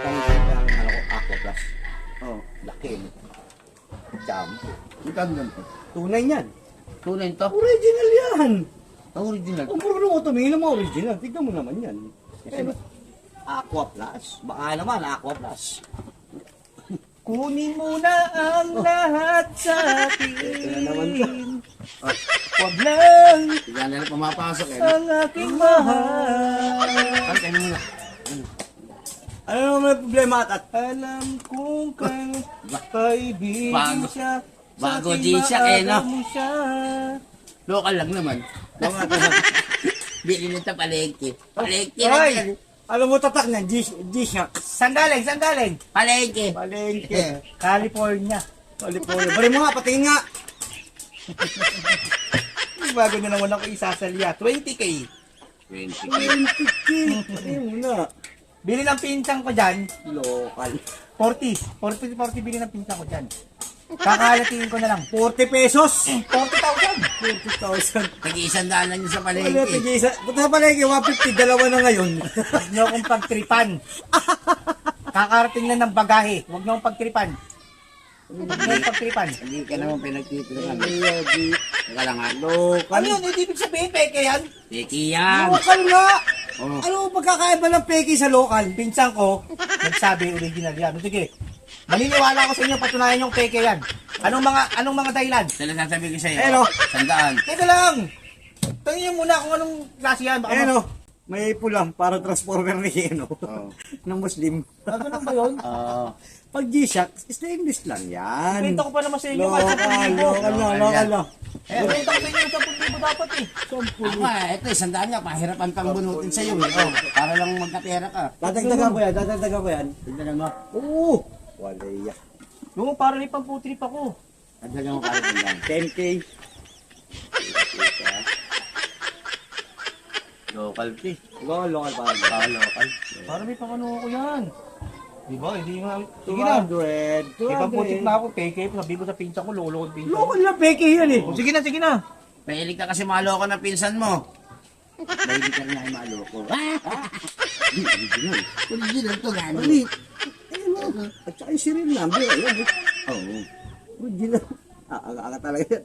Itong ano ko, Aqua Plus. Oh. Laki. Jam. Ikan ganito. Tunay yan. Tunay to? Original yan. Ang original. Kung marunong ko tumingin ng mga original, tignan mo naman yan. Kasi Aqua Plus. Baka naman, Aqua Plus. Kunin mo na ang lahat sa akin. Ito na naman to. Huwag lang Tignan na pumapasok eh. ang aking mahal. Ano kayo muna? Ano naman may problema at Alam kong Bago. kaibigan siya. Bago sa aking G-Shock eh, no? maaga mo siya. Local lang naman. Bili nito palengke. Palengke lang Hoy! yan. Alam mo tatak niyan, G-Shock. Saan galing? Saan galing? Palengke. Palengke. California. California. Bari mo nga, patingin nga. Bago na naman ako isasalya. 20K. 20K. 20K. Patingin mo na. Bili ng pinsang ko dyan. Local. 40 bili ng pinsang ko dyan. Kakalatingin ko na lang. 40 pesos. 40,000. 40,000. Tag-iisang daan lang yun sa Wala, palengke. tigisa. Punta sa palengke, 150, dalawa na ngayon. Huwag niyo akong pagtripan. Kakarating na ng bagahe. Huwag niyo akong pagtripan. Huwag niyo akong pagtripan. Hindi ka naman pinagtitirikan. Local. Teka lang ha. Ano yun? Hindi ibig sabihin, peke yan. Peki yan. Local nga. Oh. Ano mo pagkakaiba ng peki sa local? Pinsang ko, nagsabi original yan. Sige, maniniwala ko sa inyo, patunayan yung peke yan. Anong mga dahilan? Sila sasabihin ko sa'yo. Ano? Sandaan. Teka lang! Tingnan niyo muna kung anong klase yan. Baka Ayan o. May pulang para transformer ni Keno. Oh. ng Muslim. Ganun ba yun? Pag G-Shock, stainless lang yan. Benta ko pa naman sa inyo. Local, local na, local na. Eh, benta ko sa inyo yung 10,000 dapat eh. Ako ito sandaan nga. Pahirapan pang bunutin sa'yo eh. Oh, para lang magkapera ka. Dadagdagan ko yan. Tignan mo. Oo. Wala yan. Yung para rin pang putrip ako. Tagdagan mo para sandaan. 10K. Local fee. Local pa. Local. Para may pangano ko yan. Diba? Hindi nga. Sige na. 200. Ibang putik na ako. Peke. Sabi ko sa pinsan ko, lolo ko pinsan. Local na peke yan eh. Oh, sige na. Mahilig ka kasi maloko ng pinsan mo. Mahilig ka rin ay maloko. Original. Original to gano'n. Mali. At saka yung serial number. Ayan. Oo. Original. Aga talaga yan.